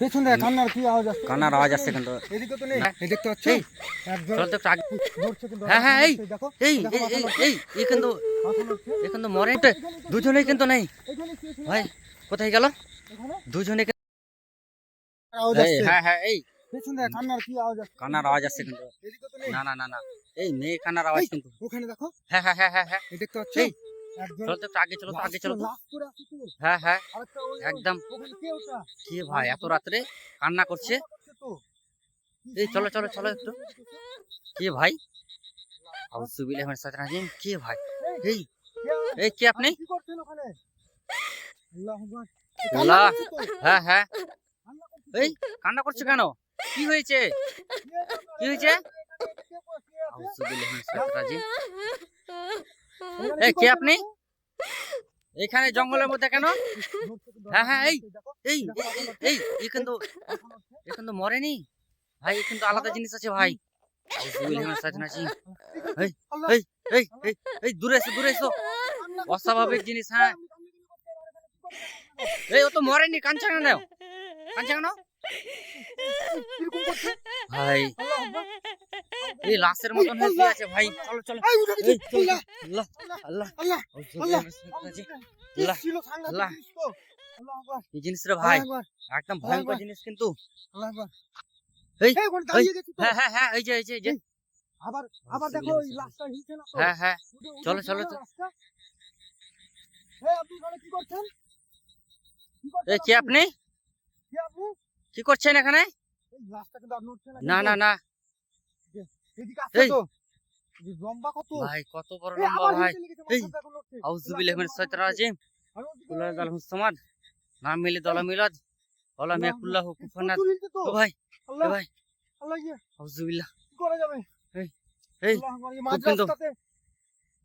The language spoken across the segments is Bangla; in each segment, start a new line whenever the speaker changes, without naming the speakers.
পেছন থেকে কান্নার কি আওয়াজ আসছে?
কান্নার আওয়াজ আসছে কিন্তু
এদিকে তো নেই, এই দেখতে পাচ্ছ? একদম
চল তো একটু আগে।
ধরছে কিন্তু,
হ্যাঁ হ্যাঁ এই
দেখো
এই
দেখো, মাথা নড়ছে,
এই এই কিন্তু
মাথা নড়ছে।
কিন্তু মরে দুজনেই কিন্তু নেই
এখানে কি ছিল?
ভাই, কোথায় গেল
এখানে
দুজনে?
আওয়াজ আসছে,
হ্যাঁ হ্যাঁ এই
পেছন থেকে কান্নার কি আওয়াজ আসছে?
কান্নার আওয়াজ আসছে কিন্তু
এদিকে তো নেই,
না না না না এই মেয়ে কান্নার আওয়াজ কিন্তু
ওখানে দেখো,
হ্যাঁ হ্যাঁ হ্যাঁ হ্যাঁ হ্যাঁ
এই দেখতে পাচ্ছ?
এই
একদম
চল তো একটু আগে, চলো তো আগে, চলো তো।
লাফ করে আসছে তো।
হ্যাঁ হ্যাঁ
আরেকটা
একদম।
ওখানে কে ওটা?
কি ভাই এত রাত্রে কান্না করছে?
করছে তো।
এই চলো চলো চলো একটু। কে ভাই? আউযুবিল্লাহি মিনাশ শাইতানির রাজিম। কে ভাই? এই এই কে আপনি?
কি করছেন ওখানে? আল্লাহু আকবার।
আল্লাহ।
কান্না করছে তো।
হ্যাঁ হ্যাঁ
কান্না করছে তো।
এই কান্না করছো কেন? কি হয়েছে? কি হয়েছে? আউযুবিল্লাহি মিনাশ শাইতানির রাজিম। এই কে আপনি? এখানে জঙ্গলের মধ্যে কেন? হ্যাঁ হ্যাঁ এই এই এই এই কিন্তু এ কিন্তু মরেনি ভাই, এ কিন্তু আলাদা জিনিস আছে ভাই। আউযুবিল্লাহি মিনাশ শাইতানির রাজিম। এই এই এই এই এই দূরে এসো, দূরে এসো। অস্বাভাবিক জিনিস। হ্যাঁ এই ও তো মরেনি, কাঁদছে কেন? কাঁদছে কেন ভাই? এই লাশের মতন হয়ে শুয়ে আছে ভাই। চলো চলো এই চলো। আল্লাহ আল্লাহ
আল্লাহ
আউযুবিল্লাহি মিনাশ শাইতানির রাজিম। আল্লাহ
ছিল সাংঘাতিক
আল্লাহ।
জিনিস তো। আল্লাহ আকবার,
এই জিনিস রে ভাই
আল্লাহ আকবার,
একদম ভয়ঙ্কর জিনিস কিন্তু।
আল্লাহ আকবার।
এই
এই ওখানে দাঁড়িয়ে গেছি তো।
হ্যাঁ হ্যাঁ হ্যাঁ এই যে এই যে এই যে
আবার আবার দেখো ওই লাশটা হিলছে না তো।
হ্যাঁ হ্যাঁ
উঠে উঠে
চলো, চলো
গেল
তো।
লাশটা। এই আপনি এখানে কি করছেন? কি করছেন
এই কে আপনি?
কে আপনি?
কি করছেন এখানে?
এই লাশটা কিন্তু আর নড়ছে না
না
কিন্তু।
না না
এদিকে আসছে
এই
তো। এই লম্বা কত?
ভাই কত বড়
এই
লম্বা
আবার
ভাই।
হিলছে লেগেছে,
এই
মাথাটা এখন নড়ছে।
আউযুবিল্লাহি মিনাশ শাইতানির রাজিম।
আমি ওদিকে
কুল আল্লাহুস সামাদ নাম মিলে দলা মিলাদ ওয়ালা মিয়াকুল্লাহু কুফুয়ান আহাদ।
প্রচুর হিলছে তো।
ও ভাই
আল্লাহ
এ ভাই
আল্লাহ ইয়ে,
আউযুবিল্লাহ।
কি করা যাবে?
এই এই
আল্লাহ আকবার, এই
খুব
মাঝ
কিন্তু
রাস্তাতে।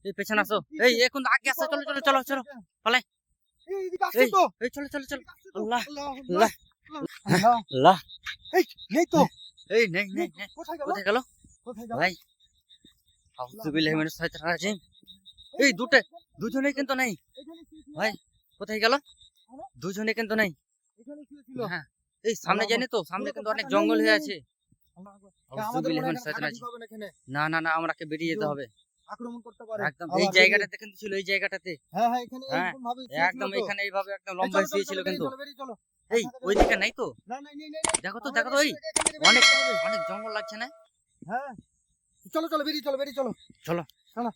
এই পেছনে আসো। এই এখন আগে আসো, চলো চলো চলো চলো পালাই।
এই এদিকে আসছে
এই
তো।
এই চলো চলো চলো।
এদিকে আসছে তো।
আল্লাহ
আল্লাহ
আল্লাহ
আল্লাহ।
আল্লাহ।
এই নেই তো।
এই নেই নেই নেই
কোথায় গেল?
কোথায় গেল
কোথায় গেল?
ভাই? আউযুবিল্লাহি মিনাশ শাইতানির রাজিম। এই দুজনেই কিন্তু নেই
এখানে কি ছিল?
ভাই, কোথায় গেল? দুজনে কিন্তু নেই।
এখানে কি ছিল?
হ্যাঁ এই সামনে জানি তো, সামনে কিন্তু অনেক জঙ্গল হয়ে আছে।
আল্লাহ আকবার। আমাদের মনে হয় এখানে থাকা ঠিক হবে না এখানে।
না না না আমাকে বেরিয়ে যেতে হবে
আক্রমণ করতে পারে।
একদম।
আবার
এই
বেরিয়ে-
জায়গাটাতে কিন্তু ছিল, এই জায়গাটাতে
হ্যাঁ হ্যাঁ এখানে
হ্যাঁ,
এরকম ভাবে
একদম এখানে এইভাবে একদম লম্বা
চলো, চলো,
শুয়েছিল
চলো,
কিন্তু।
বেরিয়ে চলো।
এই ওইদিকে নাই তো?
না না নেই নেই।
দেখো তো
আমরা
দেখো তো এই
এখান থেকে
অনেক
বেরিয়ে যেতে হবে।
অনেক জঙ্গল লাগছে না?
হ্যাঁ চলো চলো বেরিয়ে চলো বেরিয়ে চলো।
চলো
চলো।